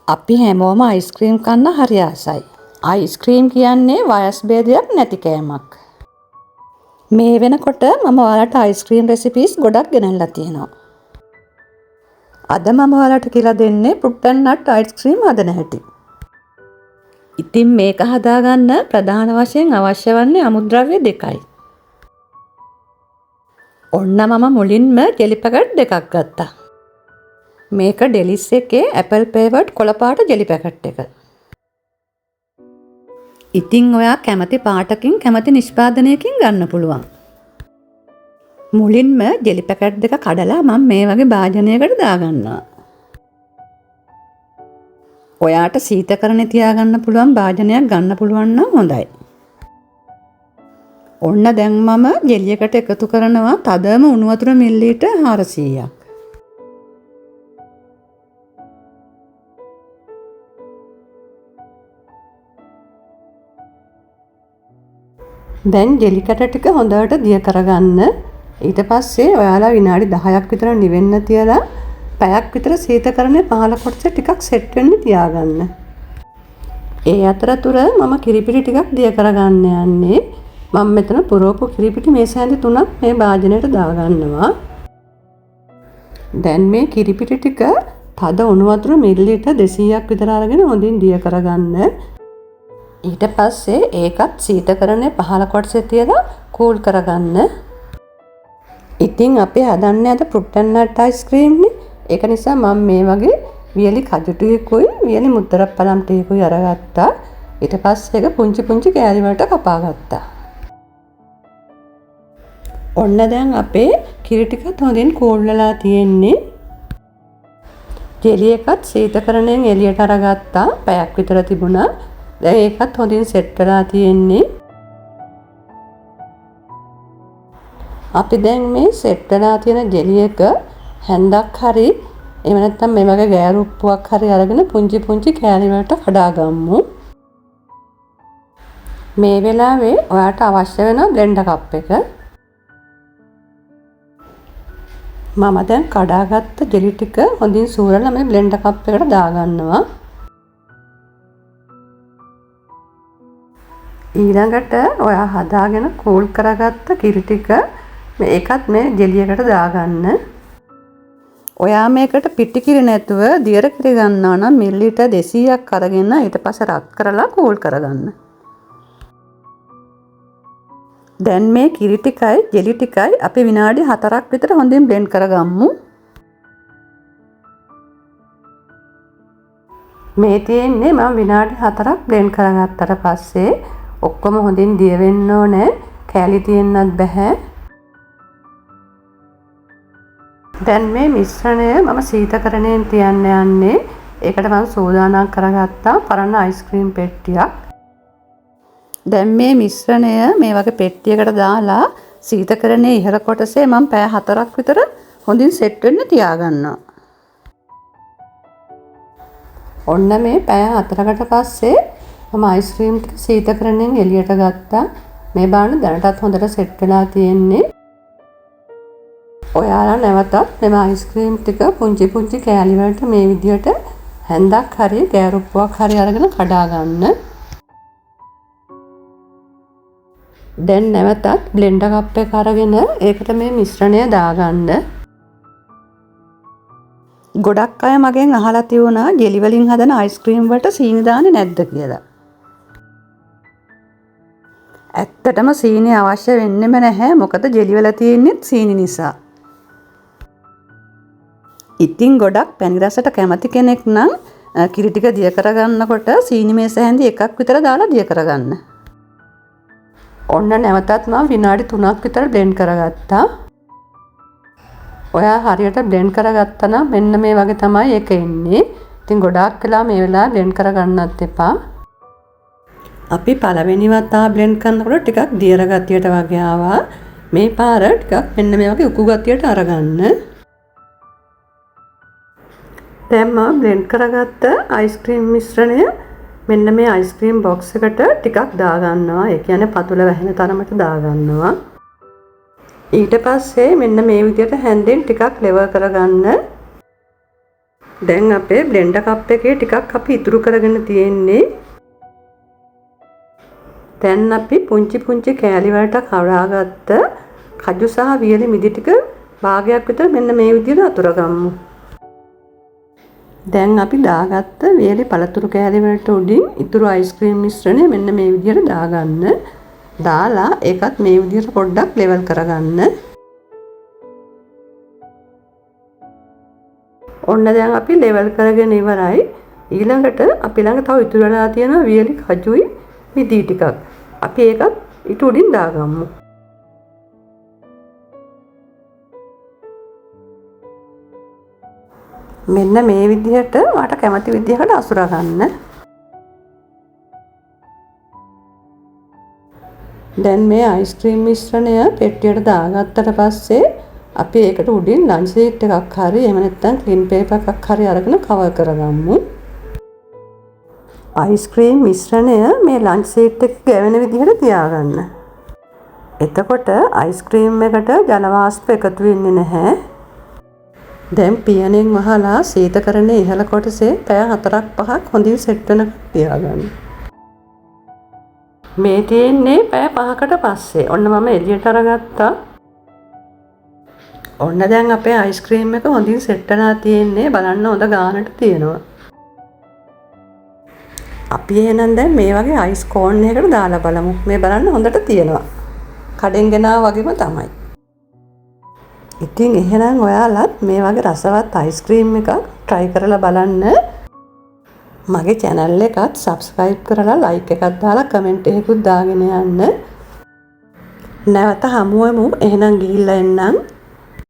අපි හැමෝම අයිස්ක්‍රීම් කන්න හරි ආසයි. අයිස්ක්‍රීම් කියන්නේ වයස් භේදයක් නැති කෑමක්. මේ වෙනකොට මම ඔයාලට අයිස්ක්‍රීම් රෙසිපීස් ගොඩක් ගෙනල්ලා තියෙනවා. අද මම ඔයාලට කියලා දෙන්නේ ෆෘට් ඇන්ඩ් නට් අයිස්ක්‍රීම් හදන හැටි. ඉතින් මේක හදාගන්න ප්‍රධාන වශයෙන් අවශ්‍ය වන්නේ අමුද්‍රව්‍ය දෙකයි. ඔන්න මම මුලින්ම ජෙලි පැකට් දෙකක් ගත්තා. මේක ඩෙලිස් එකේ ඇපල් ෆ්ලේවර්ඩ් කොළපාට ජෙලි පැකට් එක. ඉතින් ඔයා කැමති පාටකින් කැමති නිෂ්පාදනයකින් ගන්න පුළුවන්. මුලින්ම ජෙලි පැකට් දෙක කඩලා මම මේ වගේ භාජනයකට දාගන්නවා. ඔයාට සීතකරණේ තියාගන්න පුළුවන් භාජනයක් ගන්න පුළුවන් නම් හොඳයි. ඔන්න දැන් මම ජෙලි එකට එකතු කරනවා තදම උණු වතුර මිලිලීටර් 400ක්. දැන් ජෙලි කැට ටික හොඳට දිය කරගන්න. ඊට පස්සේ ඔයාලා විනාඩි 10ක් විතර නිවෙන්න තියලා පැයක් විතර සීතකරණේ පහළ කොටසේ ටිකක් සෙට් වෙන්න තියාගන්න. ඒ අතරතුර මම කිරිපිටි ටිකක් දිය කරගන්න යන්නේ. මම මෙතන පුරවපු කිරිපිටි මේස හැඳි 3ක් මේ භාජනයට දාගන්නවා. දැන් මේ කිරිපිටි ටික තද උණු වතුර මිලිලීටර් 200ක් විතර අරගෙන හොඳින් දිය කරගන්න. ඊට පස්සේ ඒකත් සීතකරණේ පහළ කොටසේ තියලා කූල් කරගන්න. ඉතින් අපි හදන්නේ අද ෆෘට් ඇන්ඩ් නට් අයිස්ක්‍රීම් නේ. ඒක නිසා මම මේ වගේ වියලි කජු ටිකකුයි වියලි මුද්දරප්පලම් ටිකකුයි අරගත්තා. ඊට පස්සේ ඒක පුංචි පුංචි කෑලි වලට කපා ගත්තා. ඔන්න දැන් අපේ කිරි ටිකත් හොඳින් කූල් වෙලා තියෙන්නේ. ජෙලි එකත් සීතකරණයෙන් එළියට අරගත්තා. පැයක් විතර තිබුණා. දැන් ඒකත් හොඳින් සෙට් වෙලා තියෙන්නේ. අපි දැන් මේ සෙට් වෙලා තියෙන ජෙලි එක හැන්දක් හරි එහෙම නැත්නම් මේ වගේ ගෑරුප්පුවක් හරි අරගෙන පුංචි පුංචි කෑලි වලට කඩාගමු. මේ වෙලාවේ ඔයාට අවශ්‍ය වෙන බ්ලෙන්ඩර් කප් එක. මම දැන් කඩාගත්ත ජෙලි ටික හොඳින් සූරලා මේ බ්ලෙන්ඩර් කප් එකට දාගන්නවා. ඊළඟට ඔයා හදාගෙන කූල් කරගත්ත කිරි ටික මේකත් මේ ජෙලි එකට දාගන්න. ඔයා මේකට පිටි කිරි නැතුව දියර කිරි ගන්නවා නම් මිලිලීටර් 200ක් අරගෙන ඊට පස්සේ රත් කරලා කූල් කරගන්න. දැන් මේ කිරි ටිකයි ජෙලි ටිකයි අපි විනාඩි 4ක් විතර හොඳින් බ්ලෙන්ඩ් කරගමු. මේ තියෙන්නේ මම විනාඩි 4ක් බ්ලෙන්ඩ් කරගත්තට පස්සේ ඔක්කොම හොඳින් දිය වෙන්න ඕනේ. කෑලි තියෙන්නත් බෑ. දැන් මේ මිශ්‍රණය මම සීතකරණයෙන් තියන්න යන්නේ. ඒකට මම සූදානම් කරගත්තා පරණ අයිස්ක්‍රීම් පෙට්ටියක්. දැන් මේ මිශ්‍රණය මේ වගේ පෙට්ටියකට දාලා සීතකරණයේ ඉහළ කොටසේ මම පැය 4ක් විතර හොඳින් සෙට් වෙන්න තියාගන්නවා. ඔන්න මේ පැය 4කට පස්සේ මම අයිස්ක්‍රීම් ටික සීතකරණයෙන් එළියට ගත්තා. මේ බලන්න දැනටත් හොඳට සෙට් වෙලා තියෙන්නේ. ඔයාලා නැවතත් මෙම අයිස්ක්‍රීම් ටික පුංචි පුංචි කෑලි වලට මේ විදිහට හැන්දක් හරි ගෑරුප්පුවක් හරි අරගෙන කඩා ගන්න. දැන් නැවතත් බ්ලෙන්ඩර් කප් එක අරගෙන ඒකට මේ මිශ්‍රණය දාගන්න. ගොඩක් අය මගෙන් අහලා තියුණා ජෙලි වලින් හදන අයිස්ක්‍රීම් වලට සීනි දාන්නේ නැද්ද කියලා. ඇත්තටම සීනි අවශ්‍ය වෙන්නෙම නැහැ. මොකද ජෙලි වල තියෙන්නේ සීනි නිසා. ඉතින් ගොඩක් පැණි රසට කැමති කෙනෙක් නම් කිරි ටික දිය කරගන්නකොට සීනි මේස හැඳි එකක් විතර දාලා දිය කරගන්න. ඔන්න නැවතත් මම විනාඩි 3ක් විතර බ්ලෙන්ඩ් කරගත්තා. ඔයා හරියට බ්ලෙන්ඩ් කරගත්තා නම් මෙන්න මේ වගේ තමයි ඒක එන්නේ. ඉතින් ගොඩාක් වෙලා මේ වෙලාව බ්ලෙන්ඩ් කරගන්නත් එපා. අපි පළවෙනි වතාව බ්ලෙන්ඩ් කරනකොට ටිකක් දියර ගතියට වගේ ආවා. මේ පාර ටිකක් මෙන්න මේ වගේ උකු ගතියට අරගන්න. දැන් මම බ්ලෙන්ඩ් කරගත්ත අයිස්ක්‍රීම් මිශ්‍රණය මෙන්න මේ අයිස්ක්‍රීම් බොක්ස් එකට ටිකක් දාගන්නවා. ඒ කියන්නේ පතුල වැහෙන තරමට දාගන්නවා. ඊට පස්සේ මෙන්න මේ විදිහට හැන්දෙන් ටිකක් ලෙවල් කරගන්න. දැන් අපේ බ්ලෙන්ඩර් කප් එකේ ටිකක් අපි ඉතුරු කරගෙන තියෙන්නේ. දැන් අපි පුංචි පුංචි කෑලි වලට කඩාගත්ත කජු සහ වියලි මිදි ටික භාගයක් විතර මෙන්න මේ විදිහට අතුරගමු. දැන් අපි දාගත්ත වියලි පළතුරු කෑලි වලට උඩින් ඉතුරු අයිස්ක්‍රීම් මිශ්‍රණය මෙන්න මේ විදිහට දාගන්න. දාලා ඒකත් මේ විදිහට පොඩ්ඩක් ලෙවල් කරගන්න. ඔන්න දැන් අපි ලෙවල් කරගෙන ඉවරයි. ඊළඟට අපි ළඟ තව ඉතුරු වෙලා තියෙන වියලි කජුයි මිදි ටිකක්. අපි ඒකත් ඊට උඩින් දාගමු. මෙන්න මේ විදිහට වාට කැමති විදිහකට අසුර ගන්න. දැන් මේ අයිස්ක්‍රීම් මිශ්‍රණය පෙට්ටියට දාගත්තට පස්සේ අපි ඒකට උඩින් ලන්ච් ෂීට් එකක් හරි එහෙම නැත්නම් ක්ලින් පේපර් එකක් හරි අරගෙන කවර් කරගමු. අයිස්ක්‍රීම් මිශ්‍රණය මේ ලන්ච් ෂීට් එක ගැවෙන විදිහට තියාගන්න. එතකොට අයිස්ක්‍රීම් එකට ජල වාෂ්ප එකතු වෙන්නේ නැහැ. දැන් පියනෙන් වහලා සීතකරණයේ ඉහළ කොටසේ පැය 4-5ක් හොඳින් සෙට් වෙනකන් තියාගන්න. මේ තියෙන්නේ පැය 5කට පස්සේ. ඔන්න මම එළියට අරගත්තා. ඔන්න දැන් අපේ අයිස්ක්‍රීම් එක හොඳින් සෙට් වෙලා තියෙන්නේ. බලන්න හොඳ ගානට තියෙනවා. අපි එහෙනම් දැන් මේ වගේ අයිස් කෝන් එකකට දාලා බලමු. මේ බලන්න හොඳට තියෙනවා. කඩෙන් ගෙනාවා වගේම තමයි. ඉතින් එහෙනම් ඔයාලත් මේ වගේ රසවත් අයිස්ක්‍රීම් එකක් try කරලා බලන්න. මගේ channel එකත් subscribe කරලා like එකක් දාලා comment එකකුත් දාගෙන යන්න. නැවත හමු වෙමු. එහෙනම් ගිහිල්ලා එන්නම්.